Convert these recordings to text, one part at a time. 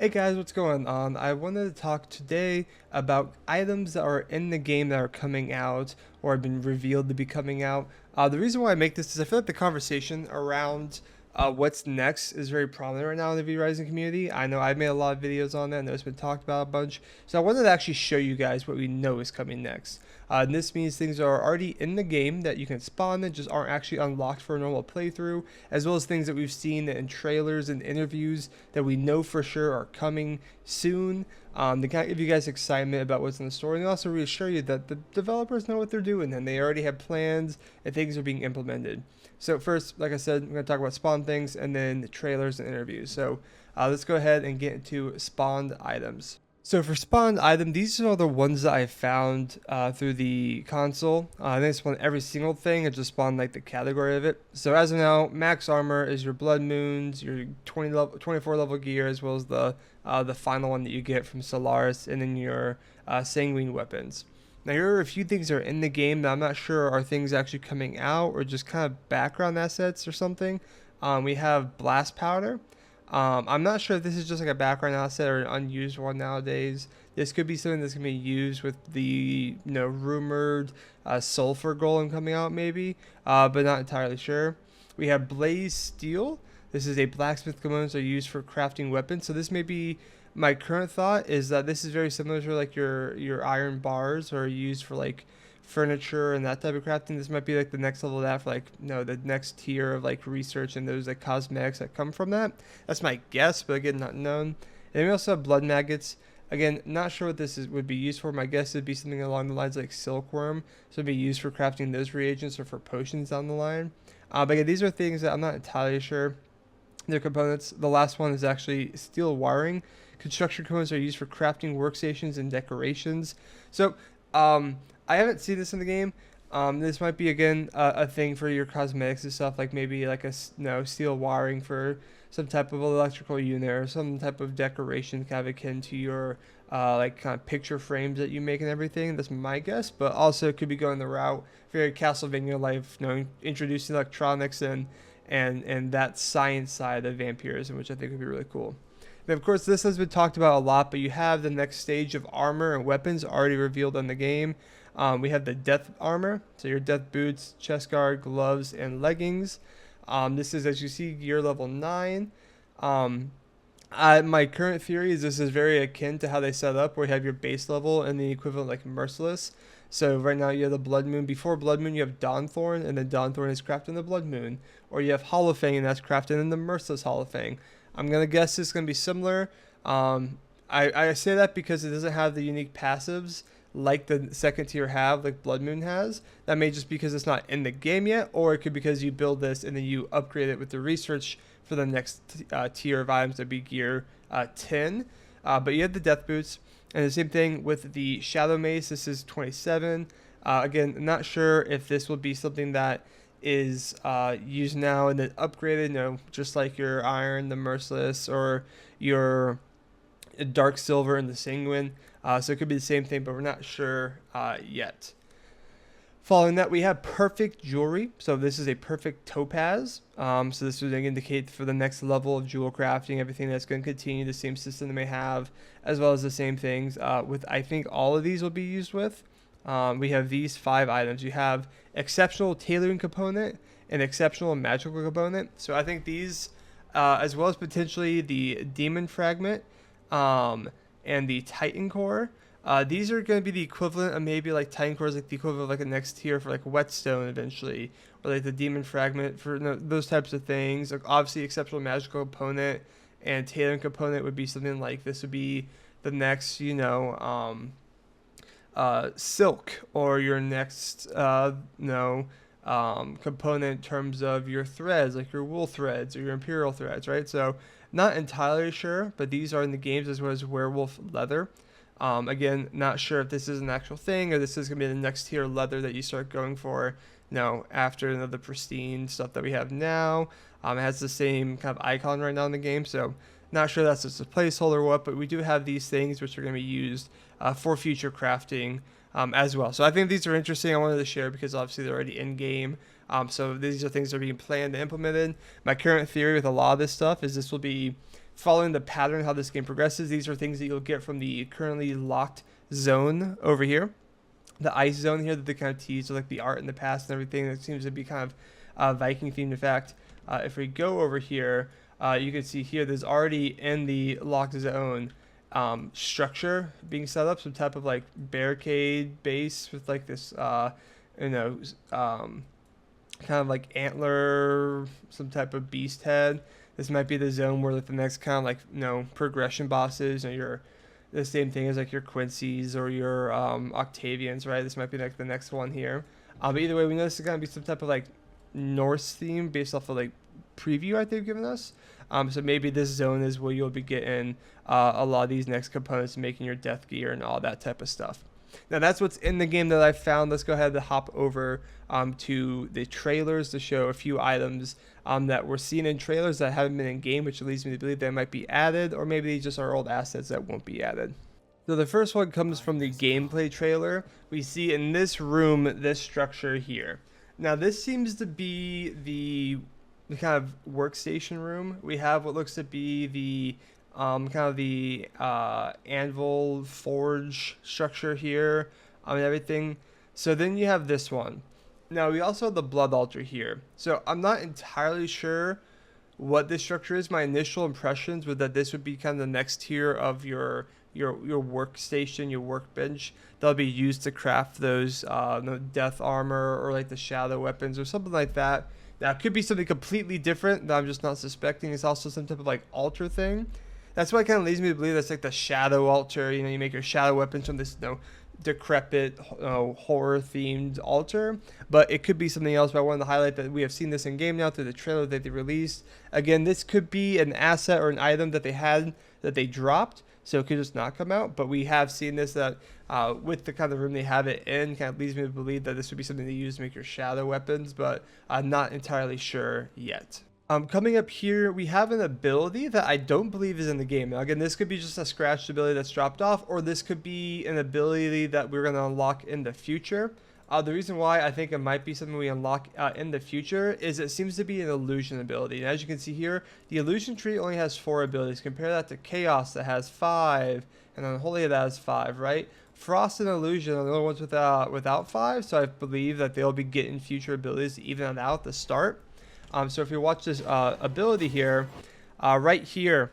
Hey guys, what's going on? I wanted to talk today about items that are in the game that are coming out or have been revealed to be coming out. The reason why I make this is I feel like the conversation around what's next is very prominent right now in the V Rising community. I know I've made a lot of videos on that. I know it's been talked about a bunch. So I wanted to actually show you guys what we know is coming next. And this means things are already in the game that you can spawn and just aren't actually unlocked for a normal playthrough, as well as things that we've seen in trailers and interviews that we know for sure are coming soon. To kind of give you guys excitement about what's in the story, and also reassure you that the developers know what they're doing and they already have plans and things are being implemented. So first, like I said, I'm going to talk about spawn things and then the trailers and interviews. So let's go ahead and get into spawned items. So for spawned item, these are the ones that I found through the console. I think I spawned every single thing. I just spawned like the category of it. So as of now, max armor is your blood moons, your 24 level gear, as well as the final one that you get from Solaris, and then your sanguine weapons. Now here are a few things that are in the game that I'm not sure are things actually coming out or just kind of background assets or something. We have blast powder. I'm not sure if this is just like a background asset or an unused one nowadays. This could be something that's going to be used with the rumored sulfur golem coming out maybe, but not entirely sure. We have blaze steel. This is a blacksmith components that are used for crafting weapons. So this may be my current thought is that this is very similar to like your iron bars are used for like furniture and that type of crafting. This might be like the next level of that for like the next tier of like research and those like cosmetics that come from that. That's my guess, but again, not known. And then we also have blood maggots. Again, not sure what this would be used for. My guess would be something along the lines like silkworm, so it'd be used for crafting those reagents or for potions down the line. But again, these are things that I'm not entirely sure. Their components. The last one is actually steel wiring. Construction components are used for crafting workstations and decorations. So, I haven't seen this in the game. This might be again a thing for your cosmetics and stuff, like maybe like a steel wiring for some type of electrical unit or some type of decoration kind of akin to your like kind of picture frames that you make and everything. That's my guess, but also it could be going the route very Castlevania life, introducing electronics and that science side of vampirism, which I think would be really cool. And of course, this has been talked about a lot, but you have the next stage of armor and weapons already revealed in the game. We have the death armor, so your death boots, chest guard, gloves, and leggings. This is, as you see, gear level 9. My current theory is this is very akin to how they set up, where you have your base level and the equivalent like Merciless. So right now you have the Blood Moon. Before Blood Moon, you have Dawnthorn, and then Dawnthorn is crafted in the Blood Moon. Or you have Holofang, and that's crafted in the Merciless Holofang. I'm going to guess it's going to be similar. I say that because it doesn't have the unique passives like the second tier have, like Blood Moon has. That may just because it's not in the game yet, or it could be because you build this and then you upgrade it with the research for the next tier of items that be gear 10. But you have the death boots, and the same thing with the shadow mace. This is 27. Again, I'm not sure if this will be something that is used now and then upgraded, just like your iron, the merciless, or your dark silver and the sanguine. So it could be the same thing, but we're not sure yet. Following that, we have perfect jewelry. So this is a perfect topaz. So this would indicate for the next level of jewel crafting, everything that's going to continue the same system they may have, as well as the same things with, I think all of these will be used with. We have these 5 items. You have exceptional tailoring component and exceptional magical component. So I think these, as well as potentially the demon fragment and the titan core, these are going to be the equivalent of maybe like titan core is like the equivalent of like a next tier for like whetstone eventually, or like the demon fragment for those types of things. Like obviously exceptional magical component and tailoring component would be something like this would be the next silk, or your next component in terms of your threads, like your wool threads or your imperial threads, right? So not entirely sure, but these are in the games, as well as werewolf leather. Again, not sure if this is an actual thing or this is going to be the next tier leather that you start going for after the pristine stuff that we have now. It has the same kind of icon right now in the game, so not sure that's just a placeholder or what, but we do have these things which are going to be used for future crafting as well. So I think these are interesting. I wanted to share because obviously they're already in game. So these are things that are being planned and implemented. My current theory with a lot of this stuff is this will be following the pattern how this game progresses, these are things that you'll get from the currently locked zone over here, the ice zone here that they kind of teased with like the art in the past and everything. That seems to be kind of Viking themed. In fact, if we go over here, you can see here there's already in the locked zone structure being set up, some type of like barricade base with like this you know kind of like antler, some type of beast head. This might be the zone where like the next kind of like progression bosses, your the same thing as like your Quincy's or your Octavians, right? This might be like the next one here. But either way, we know this is gonna be some type of like Norse theme based off of like preview art they've given us. So maybe this zone is where you'll be getting a lot of these next components, making your death gear and all that type of stuff. Now that's what's in the game that I found. Let's go ahead and hop over to the trailers to show a few items that we're seeing in trailers that haven't been in game, which leads me to believe they might be added, or maybe they just are old assets that won't be added. So the first one comes from the gameplay trailer. We see in this room this structure here. Now this seems to be the kind of workstation room. We have what looks to be the kind of the anvil forge structure here and everything. So then you have this one. Now we also have the blood altar here. So I'm not entirely sure what this structure is. My initial impressions were that this would be kind of the next tier of your workstation, your workbench that'll be used to craft those death armor or like the shadow weapons or something like that. Now it could be something completely different that I'm just not suspecting. It's also some type of like altar thing. That's why it kind of leads me to believe that's like the shadow altar. You make your shadow weapons from this decrepit horror themed altar, but it could be something else. But I wanted to highlight that we have seen this in game now through the trailer that they released. Again, this could be an asset or an item that they had that they dropped, so it could just not come out. But we have seen this that with the kind of room they have it in, kind of leads me to believe that this would be something they use to make your shadow weapons, but I'm not entirely sure yet. Coming up here, we have an ability that I don't believe is in the game. Now, again, this could be just a scratched ability that's dropped off, or this could be an ability that we're going to unlock in the future. The reason why I think it might be something we unlock in the future is it seems to be an illusion ability. And as you can see here, the illusion tree only has 4 abilities. Compare that to chaos that has 5, and unholy that has 5, right? Frost and illusion are the only ones without 5, so I believe that they'll be getting future abilities to even it out at the start. So if you watch this ability here, right here,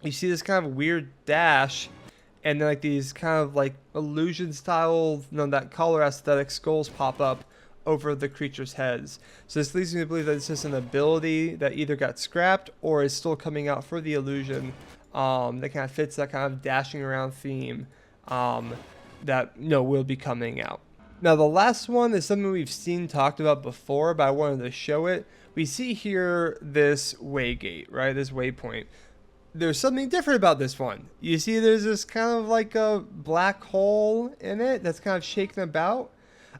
you see this kind of weird dash, and then like these kind of like illusion style, that color aesthetic skulls pop up over the creature's heads. So this leads me to believe that it's just an ability that either got scrapped or is still coming out for the illusion. That kind of fits that kind of dashing around theme that will be coming out. Now the last one is something we've seen talked about before, but I wanted to show it. We see here this waygate, right? This waypoint. There's something different about this one. You see there's this kind of like a black hole in it that's kind of shaking about.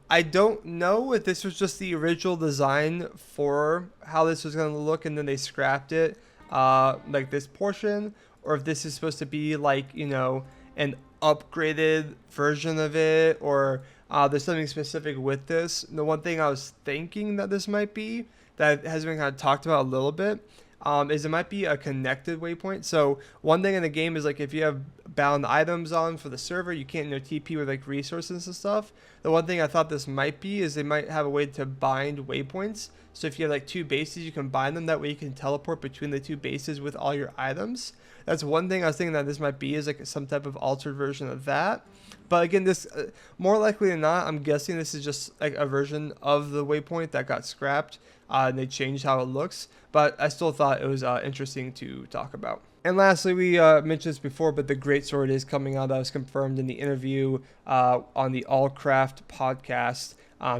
I don't know if this was just the original design for how this was going to look and then they scrapped it, like this portion, or if this is supposed to be like, an upgraded version of it, or there's something specific with this. The one thing I was thinking that this might be, that has been kind of talked about a little bit, is it might be a connected waypoint. So one thing in the game is like if you have bound items on for the server, you can't TP with like resources and stuff. The one thing I thought this might be is they might have a way to bind waypoints. So if you have like 2 bases, you can bind them. That way you can teleport between the 2 bases with all your items. That's one thing I was thinking that this might be, is like some type of altered version of that. But again, this more likely than not, I'm guessing this is just like a version of the waypoint that got scrapped. And they changed how it looks, but I still thought it was interesting to talk about. And lastly, we mentioned this before, but the greatsword is coming out. That was confirmed in the interview on the Allcraft podcast.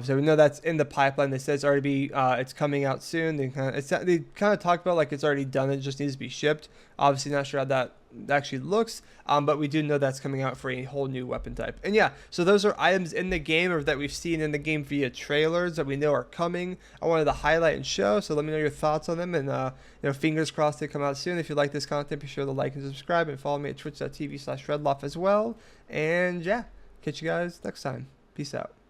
So we know that's in the pipeline. They said it's already it's coming out soon. They kind of talked about like it's already done. It just needs to be shipped. Obviously, not sure how that actually looks, but we do know that's coming out for a whole new weapon type. And yeah, so those are items in the game or that we've seen in the game via trailers that we know are coming. I wanted to highlight and show, so let me know your thoughts on them, and fingers crossed they come out soon. If you like this content, be sure to like and subscribe, and follow me at twitch.tv/Redlaf as well. And yeah, catch you guys next time. Peace out.